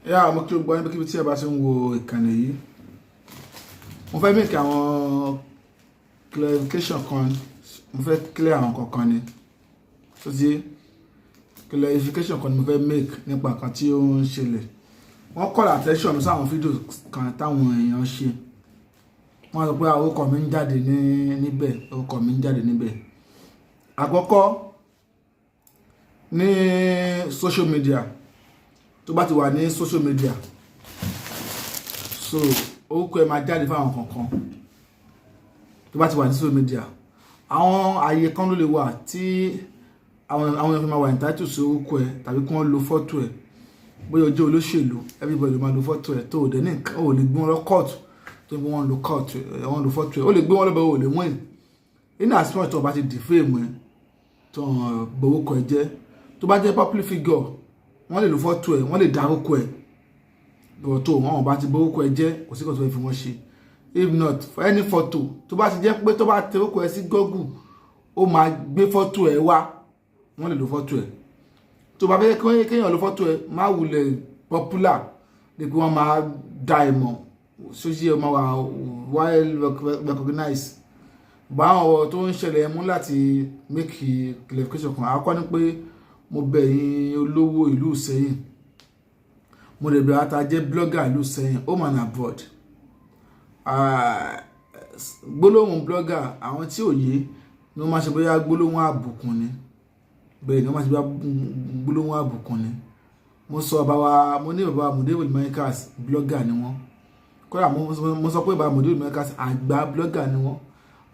Mo kí o gbọ́ níbi tí ẹ bá ṣe ń wo ìkànnì yìí. Mo fẹ́ make àwọn clarification kan, mo fẹ́ clear àwọn kankan ni. So ti clarification kan ni mo fẹ́ make nípa nǹkan tí ó ń ṣẹlẹ̀. Wọ́n call attention mi sáwọn fídíò kan táwọn èèyàn ṣe. Wọ́n sọ pé orúkọ mi ń jáde níbẹ̀, orúkọ mi ń jáde níbẹ̀. Àkọ́kọ́ ní social media, tó bá ti wà ní social media, so orúkọ ẹ máa jáde fáwọn kankan. Tó bá ti wà ní social media, àwọn ààyè kan ló lè wà tí àwọn èèyàn fi máa wà entitled sí orúkọ ẹ tàbí kí wọ́n lo fọ́tò ẹ. Bóyá o jẹ́ olóṣèlú, everybody ló máa lo fọ́tò ẹ, tó o dẹ̀ ní nǹkan, o lè gbé wọn lọ court tó bí wọ́n lo court, wọ́n lo fọ́tò ẹ. O lè gbé wọn lọ bẹ̀rẹ̀, o lè win. In as much tó bá ti defame ẹ, tó borúkọ ẹ jẹ́, tó bá jẹ́ public figure, wọ́n lè lo fọ́tò ẹ, wọ́n lè dárúkọ ẹ. Bọ̀ tó wọ́n bá ti borúkọ ẹ jẹ́, kò sí kan tó fẹ́ fi wọ́n ṣe. If not, for any photo, tó bá ti jẹ́ pé tó bá tẹ orúkọ ẹ sí Google, ó máa gbé fọ́tò ẹ wá, wọ́n lè lo fọ́tò ẹ. Tó bá fẹ́ kéèyàn lo fọ́tò ẹ, má wulẹ̀ popular, de pé wọ́n máa dá ẹ mọ̀, sójú ẹ máa wà well recognized. Báwọn ọ̀rọ̀ tó ń ṣẹlẹ̀ mú láti make clarification kan. Àkọ́kọ́ ni pé mo bẹ̀ yín olówó ìlú Iseyin, mo lè bẹ̀rẹ̀ ata jẹ́ blogger ìlú Iseyin, home and abroad. Gbólóhùn blogger, àwọn tí ò yé ni wọ́n máa ṣe bóyá gbólóhùn àbùkù ni. Bẹ́ẹ̀ ni wọ́n máa ṣe bóyá gbólóhùn àbùkù ni. Mo sọ mo ní bàbá Mudiru Makers blogger ni wọ́n. Kódà mo sọ pé bàbá Mudiru Makers àgbà blogger ni wọ́n.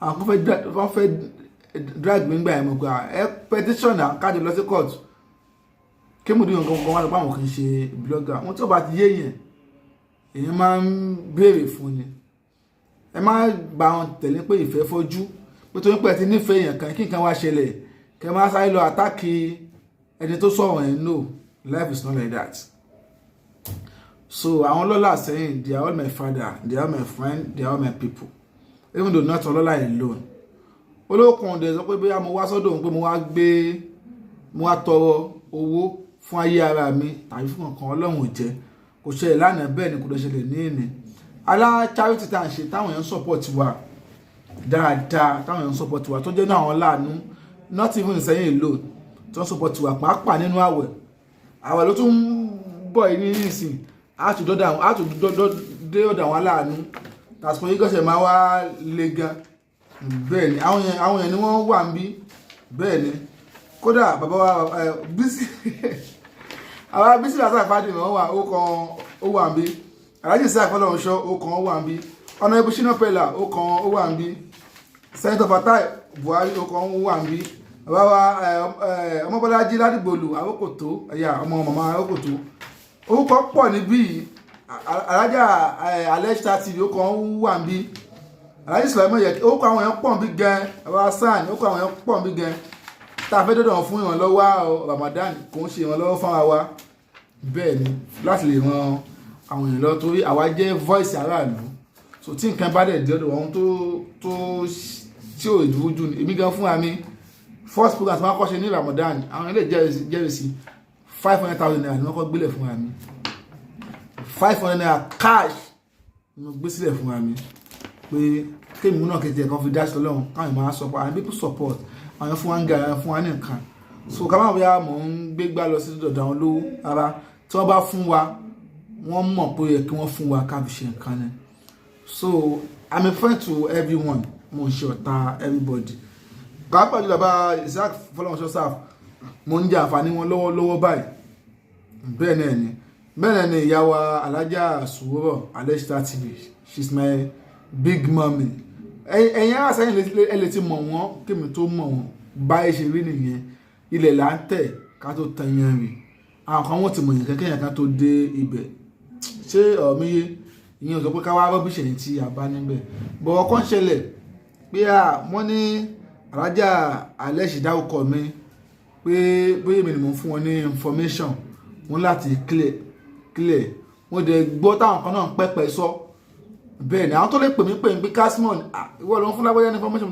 Àwọn kan fẹ́ drag mi gbà ẹ̀ mọ̀ pé petition káàdì lọ sí court. Kí Mudiru nǹkan wá lọ pé àwọn kì í ṣe blogger. Wọ́n tí ó bá ti yé yẹn, èèyàn máa ń béèrè fún ni. Ẹ má bá wọn tẹ̀lé pé ìfẹ́ fọ́jú, pé tó ń pẹ́ ti nífẹ̀ẹ́ èèyàn kan kí nǹkan wá ṣẹlẹ̀, kí ẹ má sáré lọ àtàkì ẹni tó sọ̀rọ̀ ẹ̀. No, life is not like that. So àwọn lọ́lá Iseyin, they are all my father, they are my friend, they are all my people. Even though not ọlọ́lá alone. Olókùn ọ̀dẹ̀ sọ pé bóyá mo wá sọ́dọ̀ òun pé mo wá tọrọ owó fún ayé ara mi tàbí fún nǹkan Ọlọ́run jẹ́. Kò ṣẹlẹ̀ lánàá, bẹ́ẹ̀ ni kò lè ṣẹlẹ̀ ní èní. Charity tá à ń ṣe táwọn èèyàn support wa dáadáa, táwọn èèyàn support wa tó jẹ́ náà àwọn láàánú, not even Iseyin alone, tó ń support wa pàápàá nínú àwẹ̀. Àwẹ̀ ló tún bọ̀ ní ìsìn, á tún dé ọ̀dọ̀ àwọn aláàánú. Tàṣpọ̀ yìí gọ́ṣẹ̀ máa wá le gan. Bẹ́ẹ̀ ni àwọn èèyàn ni wọ́n wà ń bí. Bẹ́ẹ̀ ni kódà bàbá wa bísí àwọn bísí làtà ìfàdé wọn wà ó wà ń bí. Aláàjì sí àfọlọ́run ṣọ́ ó kan ó wà ń bí. Ọ̀nà ibi ṣínà pẹ̀lá ó kan ó wà ń bí. Sẹ́ńtọ̀ Fatai Buhari ó kan ó wà ń bí. Bàbá wa Ọmọbọ́lájí Ládìgbòlù Àwòkòtó ẹ̀yà ọmọ màmá Àwòkòtó. Orúkọ pọ̀ níbí. Alájà Alẹ́ṣà TV ó kan ó wà ń bí. Aláàjì Sùlẹ́mọ̀ yẹ ó kọ àwọn èèyàn pọ̀ ń bí gan. Bàbá Hassan ó kọ àwọn èèyàn pọ̀ ń bí gan. Tá a fẹ́ dọ́dọ̀ fún ìrànlọ́wọ́ Ramadan kò ń ṣe ìrànlọ́wọ́ fún wa. Bẹ́ẹ̀ ni láti lè ran àwọn èèyàn lọ, torí àwa jẹ́ voice aráàlú. So tí nǹkan bá dẹ̀ di ọ̀dọ̀ wọn tó tí ò rújú ni, èmi gan fún wa ní first program tí wọ́n kọ́ ṣe ní Ramadan, àwọn ilé jẹ́rìsí 500,000 naira ni wọ́n kọ́ gbélẹ̀ fún wa ní 500 naira cash ni wọ́n gbé sílẹ̀ fún wa ní pé kéèmù náà kẹtì ẹ̀kan fi dá sí Ọlọ́run káwọn máa support, àwọn people support àwọn fún wa ń ga àwọn fún wa ní nǹkan. So ká máa bóyá mò ń gbégbá lọ sí ọ̀dọ̀ àwọn olówó ara tí wọ́n bá fún wa, wọ́n mọ̀ pé yẹ kí wọ́n fún wa ká fi ṣe nǹkan ni. So I'm a friend to everyone, mo ń ṣe ọ̀tá everybody. Pàápàá jùlọ bá Isaac fọlọ́runṣọ́ sáf, mo ń jẹ àǹfààní wọn lọ́wọ́lọ́wọ́ báyìí. Bẹ́ẹ̀ ni ìyá wa Alájà Sùwọ́rọ̀ Alẹ́ṣà TV, she's my big mommy. Ẹ̀yin ará Iseyin ẹ lè ti mọ̀ wọ́n kémi tó mọ̀ wọ́n, báyìí ṣe rí nìyẹn. Ilẹ̀ là ń tẹ̀ ká tó tan yẹn rìn. Àwọn kan wọ́n ti mọ̀ yẹn kẹ́kẹ́ yẹn ká tó dé ibẹ̀. Ṣé ọ̀mí yé ìyẹn ò sọ pé ká wá rọ́bì ṣẹ̀yìn tí a bá níbẹ̀. Bọ̀wọ̀ kan ṣẹlẹ̀ pé wọ́n ní Alájà Alẹ́ṣì dárúkọ mi pé bóyá èmi ni mò ń fún wọn ní information wọn láti clear. Wọ́n dẹ̀ gbọ́ táwọn kan náà ń pẹ́pẹ́ sọ. Bẹ́ẹ̀ ni àwọn tó lè pè mí pé Kasmon ìwọ ló ń fún lágbájá ní information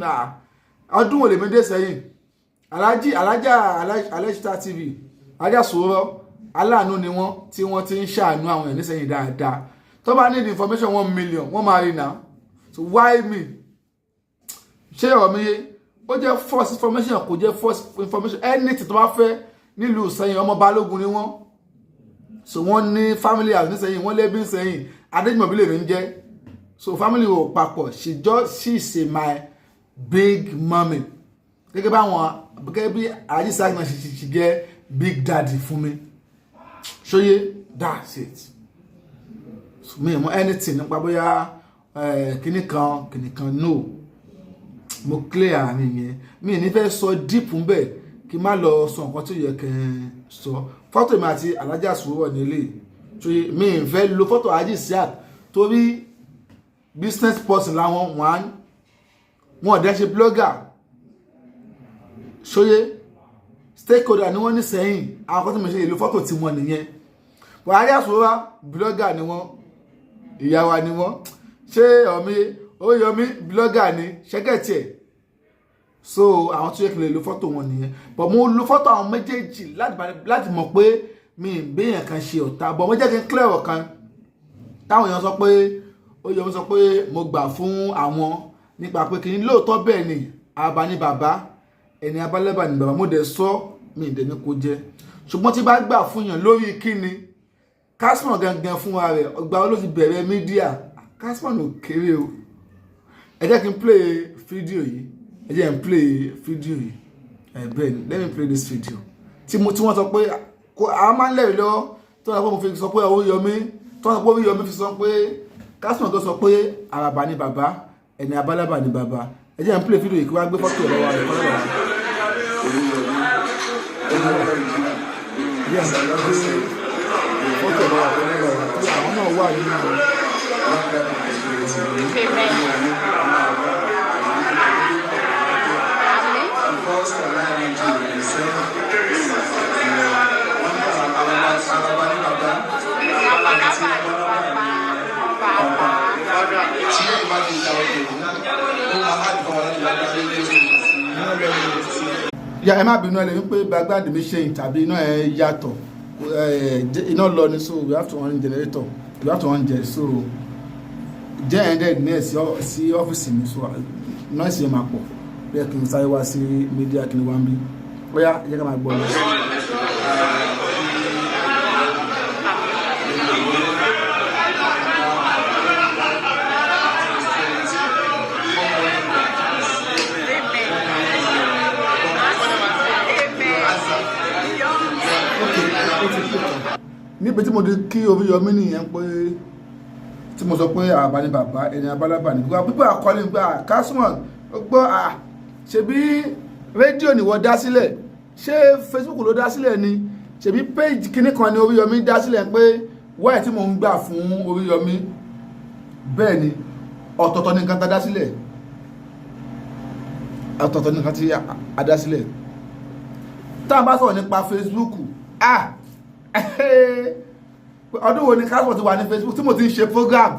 ọdún wo lèmi dé sẹ́yìn. Alájà Alẹ́ṣà TV, Alájà Sùwọ́rọ̀ aláàánú ni wọ́n tí wọ́n ti ń ṣàánú àwọn èèyàn nísẹ̀yìn dáadáa tó bá need information 1 million wọ́n máa rí náà so why me ṣé ọ̀rọ̀ mi yé ó jẹ́ false information kò jẹ́ false information anything tó bá fẹ́ nílùú Ìsẹ́yìn ọmọ Balógun ni wọ́n so wọ́n ní family house nísẹ̀yìn wọ́n lẹ́bí nísẹ̀yìn Adéjùmọ̀bí lèmi ń jẹ́ so family ò papọ̀ she say my big mommy gẹ́gẹ́ bí àjíṣà náà ṣe jẹ́ big daddy fún mi ṣóyé that's it so mi mọ anything nípa bóyá kìnìkan no mo clear àárín yẹn mi ní fẹ́ sọ deep ń bẹ̀ kí n má lọ sọ nǹkan tó yẹ kí n sọ fọ́tò mi àti alájà sùúrọ̀ nílé ṣóyé mi ń fẹ́ lo fọ́tò àjíṣà torí business person làwọn wọn ọ̀dẹ́ ṣe blogger ṣóyé stakeholder ni wọ́n ní sẹ́yìn àwọn kan tó mọ̀ ṣe ìlú fọ́tò tí wọ́n nìyẹn Buhari àsòwá blogger ni wọ́n ìyá wa ni wọ́n ṣé Oríyọmí blogger ni ṣẹ́gẹ̀tì ẹ̀ so àwọn tó yẹ kí lè lo fọ́tò wọn nìyẹn but mo lo fọ́tò àwọn méjèèjì láti mọ̀ pé mi ì béèyàn kan ṣe ọ̀tá but mo jẹ́ kí n clear ọ̀kan táwọn èèyàn sọ pé Oríyọmí sọ pé mo gbà fún àwọn nípa pé kí n lóòótọ́ bẹ́ẹ̀ ni àbá ní bàbá ẹni abálẹ́bà ní bàbá mo dẹ̀ sọ mi ì dẹ̀ni kó jẹ́ ṣùgbọ́n tí bá gbà fún yàn lórí kíni Kasmon gangan fún wa rẹ̀ ọgbà ó ló ti bẹ̀rẹ̀ mídíà Kasmon ò kéré o ẹ jẹ́ kí n play fídíò yìí ẹ jẹ́ n play fídíò yìí bẹ́ẹ̀ ni let me play this video tí wọ́n sọ pé àwọn máa ń lẹ́rìí lọ́wọ́ tó wọ́n sọ pé mo fi sọ pé Oríyọmí tó wọ́n sọ pé Oríyọmí fi sọ pé Kasmon tó sọ pé àràbà ni bàbá ẹni abálẹ́bà ni bàbá ẹ jẹ́ n play fídíò yìí kí wọ́n gbé fọ́tò ẹ̀ lọ́wọ́ rẹ̀ kọ́ lọ́wọ́ àwọn náà wà nínú ya ẹ má bínú ẹ lè wípé background mi ṣe tàbí iná ẹ yàtọ̀ iná lọ ni so we have to on generator we have to on gen so jẹ́ ended ní ẹ̀ sí ọ́fíìsì mi so noise yẹn máa pọ̀ bẹ́ẹ̀ kí n sáré wá sí media kí n wá ń bí bóyá ẹ jẹ́ ká máa gbọ́ lọ. níbi tí mo di kí Oríyọmí nìyẹn pé tí mo sọ pé àbá ni bàbá ẹni abálábà ní gbogbo pípẹ́ àkọlé nípa Kasmon gbọ́ ṣebí rédíò ni wọ́n dá sílẹ̀ ṣé Facebook ló dá sílẹ̀ ni ṣebí page kíní kan ni Oríyọmí dá sílẹ̀ pé wáyé tí mo ń gbà fún Oríyọmí bẹ́ẹ̀ ni ọ̀tọ̀ọ̀tọ̀ ní nǹkan tá a dá sílẹ̀ ọ̀tọ̀ọ̀tọ̀ ní nǹkan tí a dá sílẹ̀ tá a bá sọ̀rọ̀ nípa Facebook ọdún wo ni Kasmon ti wà ní Facebook tí mo ti ń ṣe program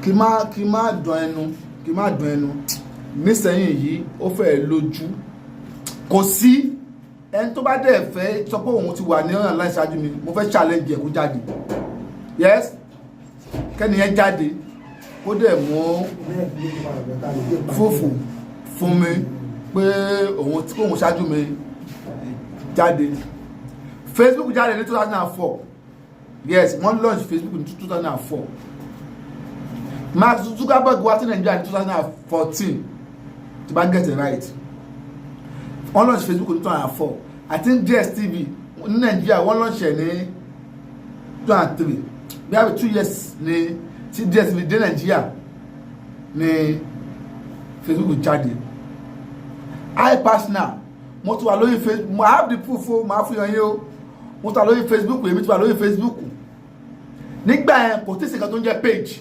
kí má dùn ẹnu nísẹ̀yìn yìí ó fẹ́ lójú kò sí ẹni tó bá dẹ̀ fẹ́ sọ pé òun ti wà ní ọ̀nà láì ṣáájú mi mo fẹ́ challenge ẹ̀ kó jáde yes kẹ́ni yẹn jáde kó dẹ̀ mú fúfú fún mi pé òun tí kò ṣáájú mi jáde Facebook jáde ní 2004 yes wọ́n launch Facebook ní 2004 Mark Zuckerberg wá sí Nàìjíríà ní 2014 to bá get it right wọ́n launch Facebook ní 2004 I think DSTV ní Nàìjíríà wọ́n launch ẹ̀ ní 2003 bí i 2 years ní tí DSTV dé Nàìjíríà ní Facebook jáde I personal mo ti wà lórí Facebook mo have the proof o máa fún yín o mo ti wà lórí Facebook èmi ti wà lórí Facebook nígbà yẹn kò tí ì sí nǹkan tó ń jẹ́ page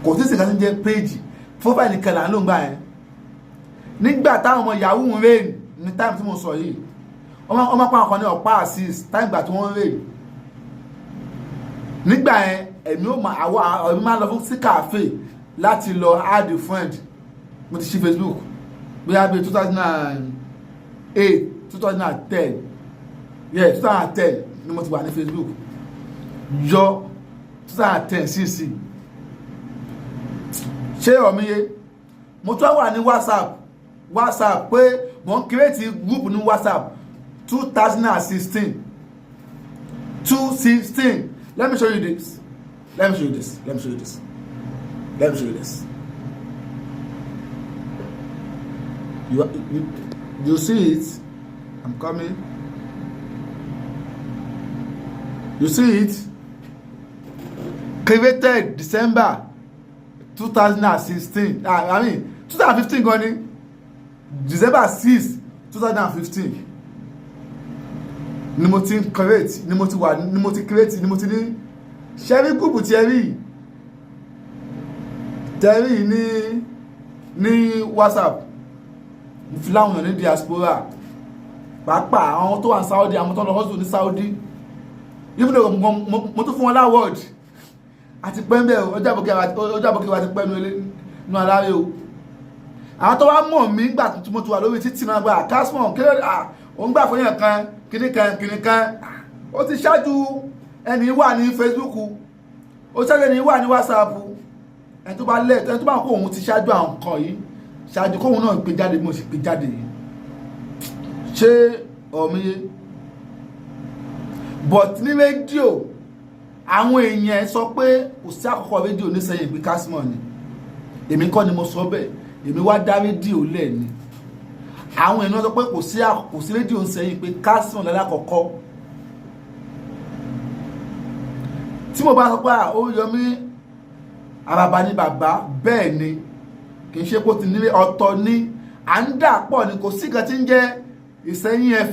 kò tí ì sí nǹkan tó ń jẹ́ page profile nìkan là ń lò ń gbà yẹn nígbà táwọn ọmọ yahoo ń rèé ní time tí mo sọ yìí ọmọ pa ọkàn ní ọ̀pá assist time gbà tí wọ́n ń rèé nígbà yẹn èmi máa lọ fún sí cafe láti lọ add a friend mo ti ṣí Facebook bí i 2008 2010 yeah 2010 ni mo ti wà ní Facebook yọ 2010 sísì ṣé ọ̀míye mo tún wà ní WhatsApp pé mo ń create group ní WhatsApp 2016 let me show you this. You see it? I'm coming. You see it? Created December 2016. I mean 2015 gone. December 6, 2015. Ni mo ti create, ni mo ti ní sharing group Terry ní WhatsApp. Fláwọn ní diaspora. Pàápàá àwọn tó wà Saudi, àwọn tó lọ hustle ní Saudi. Even though mo tún fún wọn award. Àti pé ńbẹ̀ ọjọ́ àbọ̀kẹ́ wa ti pẹ́ nu aláré o. Àwọn tó wá mọ̀ mí gbà tí mo ti wà lórí títì náà gba Kasmon kí ó ń gbà fún yàn kan kíní kan ó ti ṣáájú ẹni wà ní Facebook ó ṣáájú ẹni wà ní WhatsApp ẹni tó bá kó òun ti ṣáájú àwọn nǹkan yìí ṣáájú kóhun náà gbé jáde bí mo sì gbé jáde yìí ṣé ọ̀míye but ní rédíò àwọn èèyàn sọ pé kò sí àkọ́kọ́ rédíò ní Ìsẹ́yìn pé Kasmon ni èmi kọ́ ni mo sọ bẹ́ẹ̀ èmi wá dá rédíò lẹ̀ ni àwọn èèyàn sọ pé kò sí rédíò ní Ìsẹ́yìn pé Kasmon lálákọ̀ọ́kọ́ tí mo bá sọ pé ó yọ mí àbàbà ní bàbá bẹ́ẹ̀ ni kì í ṣe kó ti nílé ọ̀tọ̀ ní à ń dà pọ̀ ni kò sí nǹkan tí ń jẹ́ Ìsẹ́yìn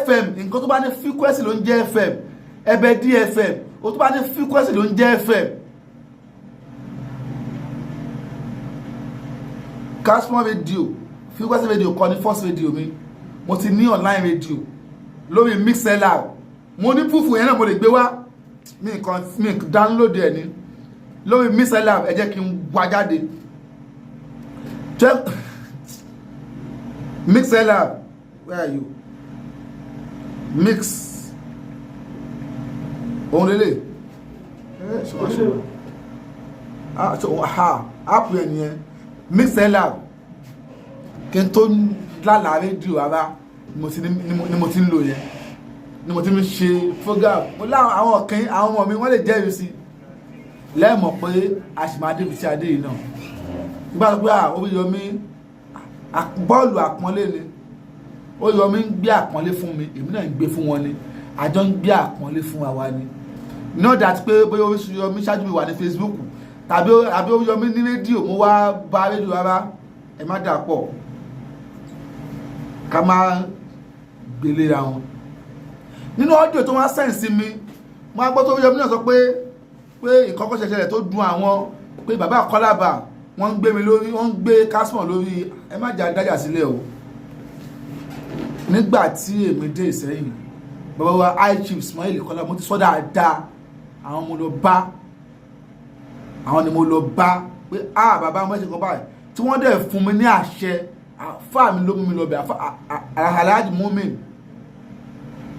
FM nǹkan tó bá ní frequency ló ń jẹ́ FM ẹbẹ̀ DFM ó tó bá ní frequency ló ń jẹ́ FM. Kasmon radio frequency radio kọ́ ní first radio mi mo ti ní online radio lórí mixlr mo ní púfù yẹn náà mo lè gbé wá mi download ẹ̀ ní lórí mixlr ẹ jẹ́ kí n wá jáde mixlr where are you mix òun lélẹ̀ app yẹn nìyẹn mixlr kí n tó lálàá rédíò ara ni mo ti ń lò yẹn ni mo ti ń ṣe program mo láwọn àwọn ọmọ mi wọ́n lè jẹ́rìí sí lẹ́ẹ̀mọ̀ pé a sì máa débi sí adé yìí náà nígbà tó pé Oríyọmí bọ́ọ̀lù àpọ́nlé ni Oríyọmí ń gbé àpọ́nlé fún mi èmi náà ń gbé fún wọn ni àjọ ń gbé àpọ́nlé fún wa ni not that pé bóyá Oríyọmí ṣáájú mi wà ní Facebook tàbí Oríyọmí ní rédíò mo wá bá rédíò rárá ẹ má dà pọ̀ ká má gbélé ra wọn nínú ọ́díò tó wá sẹ́ǹ sí mi mo gbọ́ tó Oríyọmí náà sọ pé ìkọ́kọ́ ṣẹṣẹlẹ̀ tó dùn àwọn pé bàbá Kọ́lábà wọ́n ń gbé mi lórí wọ́n ń gbé Kasmon lórí ẹ má jà dájà sílẹ̀ o nígbà tí èmi dé Ìsẹ́yìn bàbá wa high chief Ismail Kọ́lá mo ti sọ dáadáa àwọn ni mo lọ bá pé bàbá mo ṣe kan báyìí tí wọ́n dẹ̀ fún mi ní àṣẹ àfáà mi ló mú mi lọ bẹ̀ Alhaji Mumin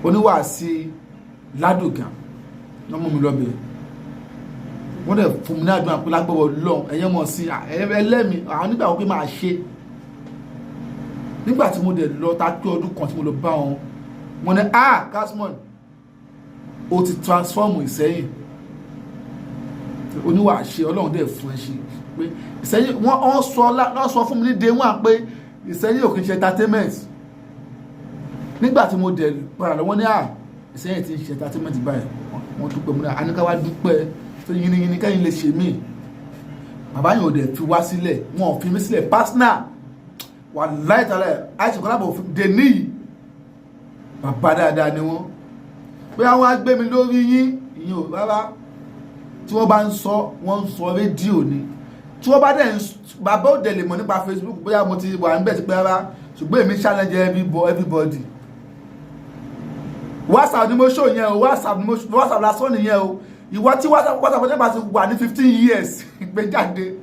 oníwàásí Ládògàn ló mú mi lọ bẹ̀ wọ́n dẹ̀ fún mi ní àdúrà pé lágbọ́wọ́ lọ́n ẹ̀yẹ́ mọ̀ sí ẹlẹ́mi àwọn nígbà wọ́n pé máa ṣe nígbà tí mo dẹ̀ lọ tá pé ọdún kan tí mo lọ bá wọn wọ́n ní Kasmon o ti transform Ìsẹ́yìn oníwàásí Ọlọ́run dẹ̀ fún ẹ ṣe pé Ìsẹ́yìn wọ́n sọ fún mi ní day one pé Ìsẹ́yìn ò kì í ṣe entertainment nígbà tí mo dẹ̀ padà lọ wọ́n ní Ìsẹ́yìn ti ń ṣe entertainment báyìí wọ́n dúpẹ́ múra aníkáwá dúpẹ́ tó yìnyín kẹ́yìn lè ṣe mí bàbá yìí ò dẹ̀ fi wá sílẹ̀ wọn ò fi mí sílẹ̀ personal wà láìtàlẹ̀ àìsàn Kọ́lábà òfin dè níyì bàbá dáadáa ni wọ́n pé àwọn agbé mi lórí yín ìyẹn ò rárá tí wọ́n bá ń sọ wọ́n ń sọ rédíò ni tí wọ́n bá dẹ̀ bàbá ò dẹ̀ lè mọ̀ nípa Facebook bóyá mo ti wà níbẹ̀ ti pẹ́ rárá ṣùgbọ́n èmi challenge everybody WhatsApp ni mo show yẹn o WhatsApp lásán nìyẹn o ìwọ tí WhatsApp ọjọ́ bá ti wà ní 15 years gbé jáde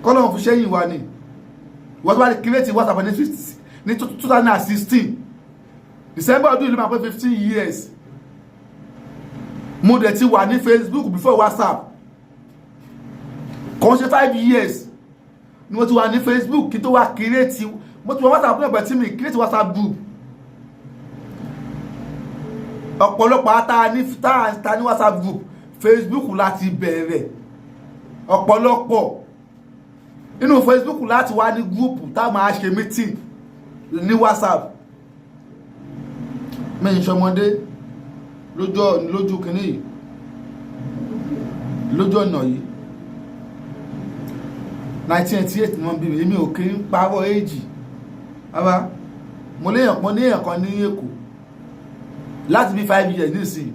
kọ́lọ́run fi ṣẹ́yìn wa ni ìwọ tó bá ti create WhatsApp ní ní 2016 December ọdún ìlú máa pé 15 years mo dẹ̀ ti wà ní Facebook before WhatsApp kò ṣe 5 years ni mo ti wà ní Facebook kí tó wá create mo ti wà WhatsApp náà bẹ̀ tí mi create WhatsApp group ọ̀pọ̀lọpọ̀ ta ní WhatsApp group Facebook láti bẹ̀rẹ̀ ọ̀pọ̀lọpọ̀ nínú Facebook láti wá ní group tá máa ṣe meeting ní WhatsApp mẹ́yìn ṣọmọdé lójú kìíní yìí lójú ọ̀nà yìí 1988 ni wọ́n bí mi èmi ò kí ń parọ́ èjì ara mo léèyàn pọ́n ní èèyàn kan ní Èkó láti bí 5 years nísìnyí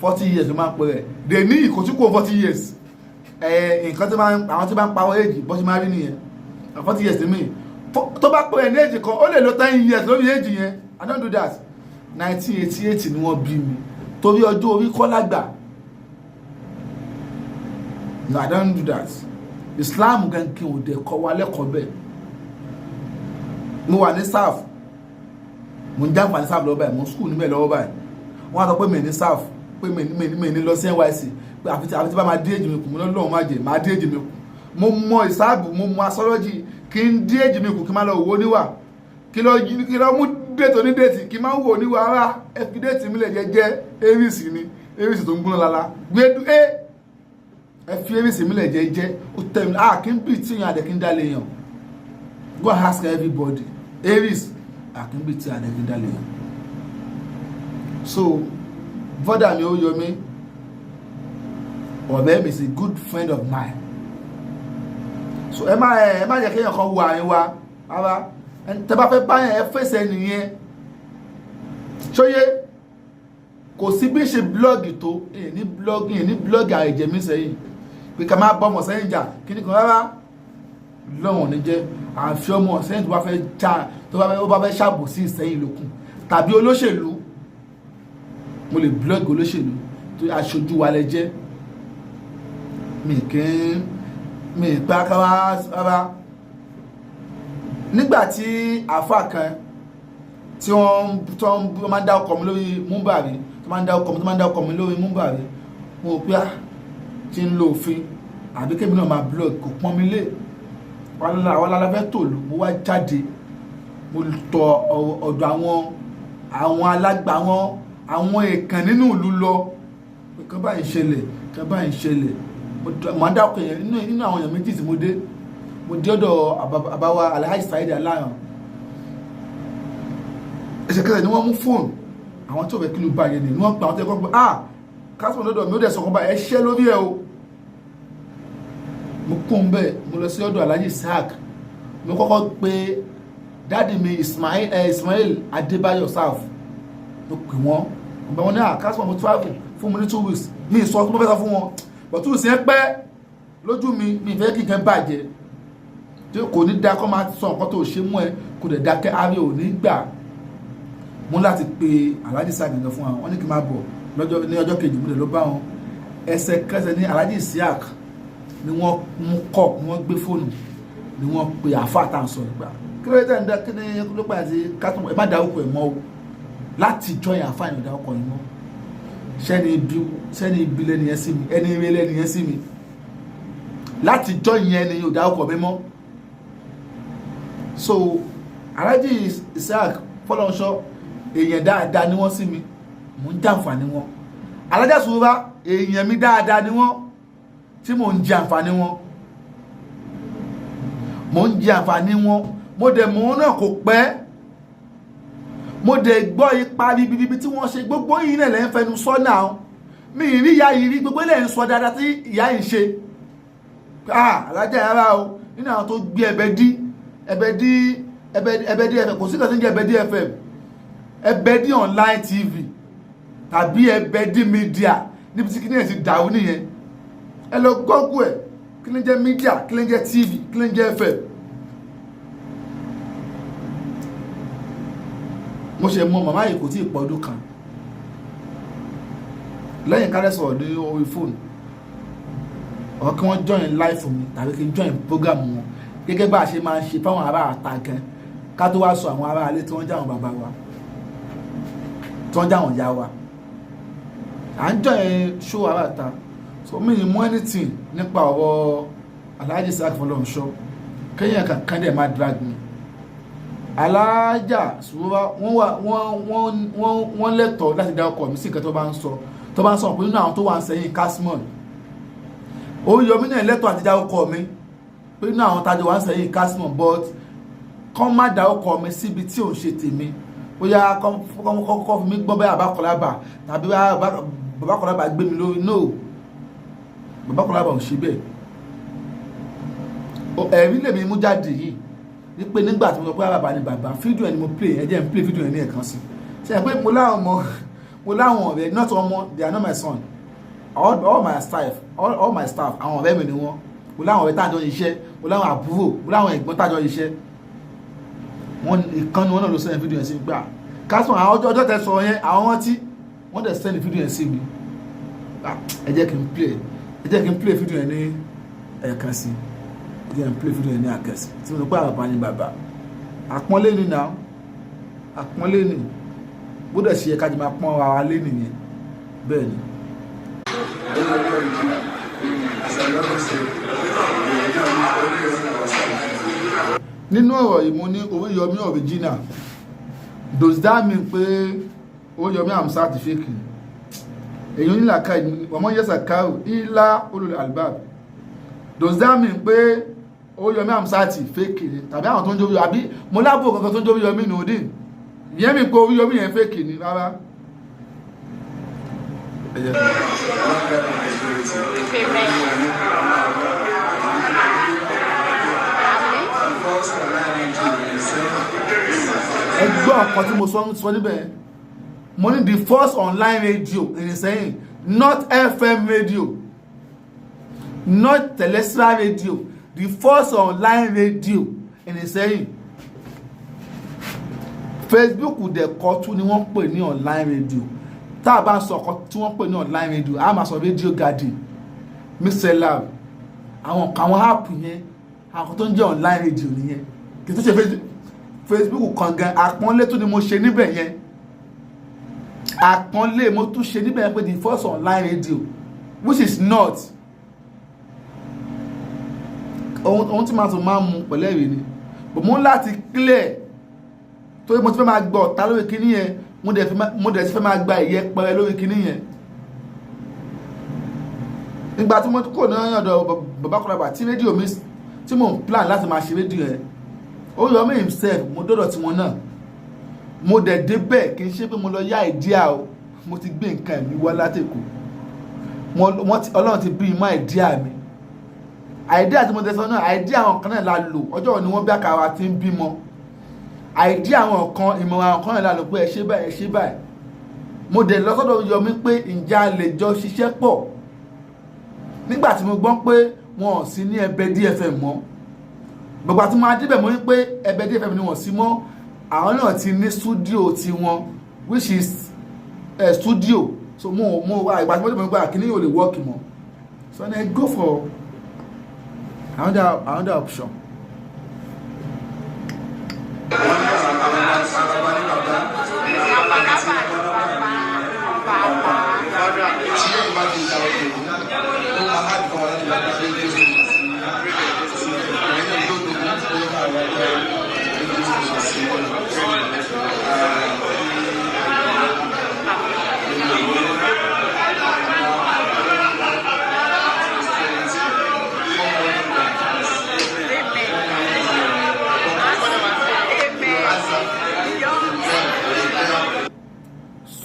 40 years ló máa ń pè rẹ̀ dè ní ìkòtíkò 40 years nǹkan tí àwọn tí bá ń parọ́ èjì bọ́ sí máa rí nìyẹn 40 years ní tó bá pè rẹ̀ ní èjì kan ó lè lo 10 years lórí èjì yẹn I don't do that 1988 ni wọ́n bí mi torí ọjọ́ orí kọ́ lágbà no I don't do that Islam gankin ò dẹ̀ kọ́ wa lẹ́kọ̀ọ́ bẹ́ẹ̀ mo wà ní SAF mo ń jàǹfà ní SAF lọ́wọ́ báyìí mo ń skul níbẹ̀ lọ́wọ́ báyìí wọ́n á sọ pé mi ní SAF pé mi ní lọ sí NYSC pé àfi tí bá máa dí èjì mi kù mo lọ́wọ́ máa jẹ máa dí èjì mi kù mo mọ ìsáàbù mo mọ astrology kí n dí èjì mi kù kí n má lọ wò níwà kí lọ mú déètì onídéètì kí n má wò níwà ara ẹ fi déètì mi lẹ̀ jẹ́ Aries ni Aries tó ń gbóná lala gbẹdú ẹ fi Aries mi lẹ̀ jẹ́ ó tẹ̀ mí kí n bí tí yàn àdẹ kí n dá lè yàn go ask everybody Aries kí n bí tí àdẹ kí n dá lè yàn so brother mi ó yọ mí ọ̀rẹ́ mi is a good friend of mine so ẹ má jẹ́ kéèyàn kan wo àárín wa ara tẹ́ bá fẹ́ báyẹn ẹ fèsì nìyẹn ṣóyé kò sí bí ṣe blọ́ọ̀gì tó ní blọ́ọ̀gì àìjẹ̀mí sẹ́yìn pé ká máa bọ́mọ̀ sẹ́yìn jà kí ní kan rárá lọ́wọ́n ní jẹ́ àfi ọmọ sẹ́yìn tó bá fẹ́ ṣàbò sí ìsẹ́yìn lókun tàbí olóṣèlú mo lè blọ́ọ̀gì olóṣèlú tó aṣojú wa lẹ jẹ́ mi pé akáwá rárá nígbàtí àfà kan tí wọ́n máa ń dá ọkọ̀ mi lórí múmbàrí tó máa ń dá ọkọ̀ mi lórí múmbàrí mo pé tí ń lo òfin àbí kébì náà máa blog kò pọ́n mi lé àwọn aláfẹ́ tòlù mo wá jáde mo tọ ọ̀dọ̀ àwọn alágbà àwọn èèkàn nínú ìlú lọ pé kán báyìí ṣẹlẹ̀ mo dá ọkọ̀ yẹn nínú àwọn èèyàn méjì tí mo dé ọ̀dọ̀ àbáwá Alhaji Saidi Aláyàn ẹsẹ̀kẹsẹ̀ ni wọ́n mú fóònù àwọn tí ò fẹ́ kí ló bá yẹn ni wọ́n pa àwọn tí ẹ̀kọ́ pé Kasmon lọ́dọ̀ mi ó dẹ̀ sọ̀kan bá ẹṣẹ́ lórí ẹ̀ o mo kún bẹ́ẹ̀ mo lọ sí ọ̀dọ̀ Alhaji Isaac mo kọ́kọ́ pé dáàdì mi Ismail Adébáyọ̀ South mo pè wọ́n ọ̀bẹ̀ wọn ní Kasmon mo travel fún mi ní 2 weeks mi sọ tó fẹ́ sọ fún wọn but 2 weeks yẹn pẹ́ lójú mi ìfẹ́ kí nǹkan bàjẹ́ tí kò ní dá kọ́ máa sọ nǹkan tó ṣe mú ẹ kò dẹ̀ dákẹ́ ààrẹ ò ní gbà mú láti pe Alhaji Isaac nìkan fún wọn ní kí n máa bọ̀ ní ọjọ́ kejì múlẹ̀ ló bá wọn ẹsẹ̀kẹsẹ̀ ní Alhaji Isaac ni wọ́n mú kọ́ ni wọ́n gbé fóònù ni wọ́n pe àfáà tá à ń sọ ìgbà kí ló dé ń dá kí ni ló pàdé sí Kasmon ẹ má dárúkọ ẹ mọ́ o láti jọyìn àfáà yẹn dárúkọ yìí mọ́ sẹ́ni ibi lẹ́ni yẹn sí mi ẹni eré lẹ́ni yẹn sí mi láti jọyìn ẹni yóò dárúkọ mi mọ́ so Alhaji Isaac fọlọ́nṣọ́ èèyàn dáadáa ni wọ́n sí mi mo ń jàǹfààní wọn Alájà Sùúrà èèyàn mi dáadáa ni wọ́n tí mo ń jàǹfààní wọn mo dẹ̀ mọ̀ náà kò pẹ́ mo dẹ̀ gbọ́ ipa ribiribi tí wọ́n ṣe gbogbo yìí náà lẹ́ ń fẹnu sọ náà mi ìrí ìyá yìí rí gbogbo ilẹ̀ ń sọ dáadáa tí ìyá yìí ṣe Alájà yàrá o nínú àwọn tó gbé ẹbẹ dí FM kò sí kan tí ń jẹ́ ẹbẹ dí FM ẹbẹ dí online TV tàbí ẹbẹ dí media níbi tí kìnìyàn ti dàrú nìyẹn ẹ lọ gọ́gù ẹ̀ kí ló ń jẹ́ media kí ló ń jẹ́ TV kí ló ń jẹ́ FM mo ṣe mọ màmá yìí kò tí ì pọ̀ ọdún kan lẹ́yìn kárẹ́ sọ̀rọ̀ ní orí fóònù ọ̀ kí wọ́n join live fún mi tàbí kí n join program wọn gẹ́gẹ́ bá a ṣe máa ń ṣe fáwọn ará àta gan ká tó wá sọ àwọn ará alé tí wọ́n já àwọn bàbá wa tí wọ́n já àwọn ìyá wa à ń jọ yẹn ṣó ara ta so mi ì mọ anything nípa ọ̀rọ̀ Alhaji Isaac Fọlọ́runṣọ́ kéèyàn kankan dẹ̀ máa drag mi alájà ṣùgbọ́n wọ́n lẹ́tọ̀ọ́ láti dá ọkọ̀ mi sí nǹkan tó bá ń sọ pé nínú àwọn tó wà ń sẹ́yìn Kasmon Oríyọmí náà lẹ́tọ̀ọ́ àti dá ọkọ̀ mi pé nínú àwọn tájọ wà ń sẹ́yìn Kasmon but kọ́ má dá ọkọ̀ mi síbi tí òun ṣe tèmi bóyá kọ́ fi mí gbọ́ bẹ́ẹ̀ àbákọ́lábà tàbí bàbákọ́lábà gbé mi lórí no bàbákọ́lábà ò ṣe bẹ́ẹ̀ ẹ̀rí lèmi mú jáde yìí wípé nígbà tí mo sọ pé bàbá ni bàbá fídíò ẹni mo play ẹ jẹ́ n play fídíò ẹni ẹ̀kan sí ṣe é pé mo láwọn ọ̀rẹ́ not ọmọ they are not my son all my staff àwọn ọ̀rẹ́ mi ni wọ́n mo láwọn ọ̀rẹ́ tájọ iṣẹ́ mo láwọn àbúrò mo láwọn ẹ̀gbọ́n tájọ iṣẹ́ wọ́n ìkànnì wọn náà ló sẹ́yìn fídíò yẹn sí gbà Kasmon àwọn ọjọ́ tẹ sọ yẹn àwọn rántí wọ́n dẹ̀ sẹ́yìn fídíò yẹn sí mi ẹ jẹ́ kí n play fídíò yẹn ní ẹ̀kan sí ẹ jẹ́ kí n play fídíò yẹn ní àkẹ́sí tí mo sọ pé àbàbà ni bàbá àpọ́nlé ni náà àpọ́nlé ni bó dẹ̀ ṣe yẹ ká jẹ́ máa pọ́n ara lé nìyẹn bẹ́ẹ̀ ni. Nínú ọ̀rọ̀ yìí mo ní Oríyọmí original does that mean pé Oríyọmí Hamzat fake èyí onílàkà ọmọ yẹsà káàrù ilá olùlẹ̀ albab does that mean pé Oríyọmí Hamzat fake ni tàbí àwọn tó ń jórí àbí mo lábò kankan tó ń jórí Oríyọmí nùdí ìyẹn mi pé Oríyọmí yẹn fake ni rárá. Ẹgbọ́n ọ̀kan tí mo sọ níbẹ̀ mo ní the first online radio in Iseyin not FM radio not terrestrial radio the first online radio in Iseyin Facebook dẹ̀ kọ́ tún ni wọ́n pè ní online radio tá a bá sọ ọkọ tí wọ́n pè ní online radio a máa sọ radio garden mixlr àwọn app yẹn àwọn tó ń jẹ́ online radio nìyẹn kì í tó ṣe Facebook kan gan àpọ́nlé tó ni mo ṣe níbẹ̀ yẹn àpọ́nlé mo tún ṣe níbẹ̀ yẹn pé the first online radio which is not ohun tí màá tún máa mú pẹ̀lẹ́ rí ni but mo ń láti clear tó mo ti fẹ́ máa gbọ́ ọ̀tá lórí kíní yẹn mo dẹ̀ ti fẹ́ máa gba ìyẹpẹrẹ lórí kíní yẹn nígbà tí mo kò ní ọ̀dọ̀ Bàbákọ́lábà tí rédíò mi tí mo ń plan láti máa ṣe rédíò yẹn Oríyọmí himself mo dọ́dọ̀ tí wọn náà mo dẹ̀ débẹ̀ kì í ṣe pé mo lọ yá ìdíà o mo ti gbé nǹkan mi wá látẹ̀kọ́ Ọlọ́run ti bí ìmọ̀ ìdíà mi àìdíà tí mo tẹ̀ sọ náà àìdíà àwọn kan náà la lò ọjọ́ ni wọ́n bí àkàrà ti ń bímọ àìdíà àwọn kan ìmọ̀ràn àwọn kan náà la lò pé ẹ ṣe báyìí ẹ ṣe báyìí mo dẹ̀ lọ sọ́dọ̀ Oríyọmí pé ǹjẹ́ a lè jọ ṣiṣẹ́ pọ̀ nígbà tí mo gbọ́ pé wọn ò sí ní ẹbẹ DFM mọ́ gbogbo àti máa débẹ̀ mo ní pé ẹbẹ DFM ni wọ́n sí mọ́ àwọn náà ti ní studio tiwọn which is studio so mo wá ìgbà tí mo débẹ̀ mo gbà kí ni yóò lè work mọ́ so I go for another option.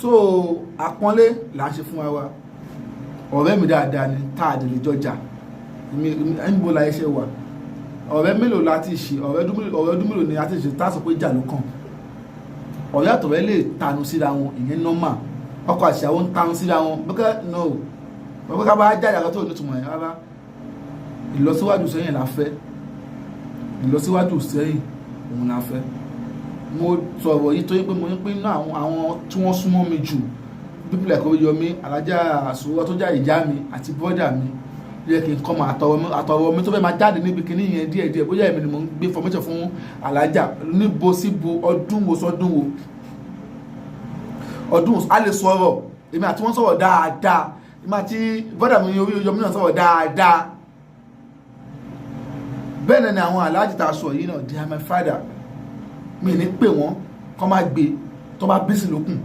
So àpọ́nlé là ń ṣe fún wa ọ̀rẹ́ mi dáadáa ni táàdì lè jọjà ẹni bó la iṣẹ́ wà ọ̀rẹ́ mélòó láti ṣe ọ̀rẹ́ ọdún mélòó ni a ti ṣe tásọ̀ pé jà ló kàn ọ̀rẹ́ àtọ̀rẹ́ lè tanu síra wọn ìyẹn nọ́mà ọkọ àṣìyàwó ń tanu síra wọn bẹ́kẹ́ no bẹ́kẹ́ ká bá jáde àkọ́tọ̀ onítùmọ̀ yẹn rárá ìlọsíwájú sẹ́yìn la fẹ́ ìlọsíwájú sẹ́yìn òun la fẹ́ mo sọ̀rọ̀ yìí tó yẹ pé mo ní pé náà àwọn tí wọ́n súnmọ́ mi jù people like Oríyọmí alájà àsùnwọ́ tó já ìjà mi àti bọ́dà mi yẹ kí n kọ́ máa àtọwọ́ mi tó fẹ́ máa jáde níbi kíní yẹn díẹ̀díẹ̀ bóyá èmi ni mo ń gbé information fún alájà níbo síbo ọdún wo sọdún wo ọdún wo a lè sọ̀rọ̀ èmi àti wọ́n sọ̀rọ̀ dáadáa èmi àti bọ́dà mi orí ojú ọmọ náà sọ̀rọ̀ dáadáa bẹ́ẹ̀ ni àwọn aláàjì tá a sọ yìí náà they are my father mi ní pè wọ́n kọ́ máa gbé tó bá bísí lókùn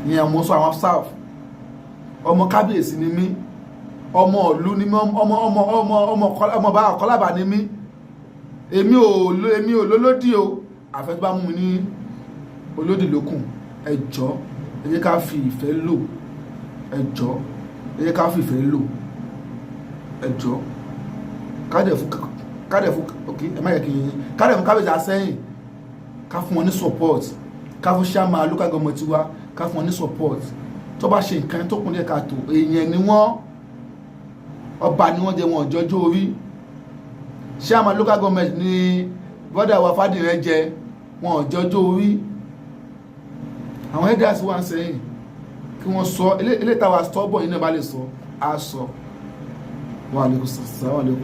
ìyẹn ọmọ sọ àwọn south ọmọ kábíyèsí ni mí ọmọ ìlú ni mí ọmọ bá ọ̀kọ́lábà ni mí èmi ò lólódì o àfẹ́ tó bá mú mi ní olódì lókùn ẹ jọ̀ọ́ ẹ jẹ́ ká fi ìfẹ́ lò ẹ jọ̀ọ́ ẹ jẹ́ ká fi ìfẹ́ lò ẹ jọ̀ọ́ kádẹ̀ fún ok ẹ má yẹ kí yín kádẹ̀ fún kábíyèsí àsẹ́yìn ká fún wọn ní support ká fún ṣáàmà local government wa ká fún wọn ní support tó bá ṣe nǹkan tó kún ní ẹ̀ka tó èèyàn ni wọ́n ọba ni wọ́n jẹ́ wọn ọ̀jọ́jọ́ orí ṣáàmà local government ni bọ́dà wa Fádìrẹ́ jẹ wọn ọ̀jọ́jọ́ orí àwọn elders wà ń sẹ́yìn kí wọ́n sọ eléyìí táwa stọ́bọ̀ yìí náà bá lè sọ á sọ wa alaikum salaam.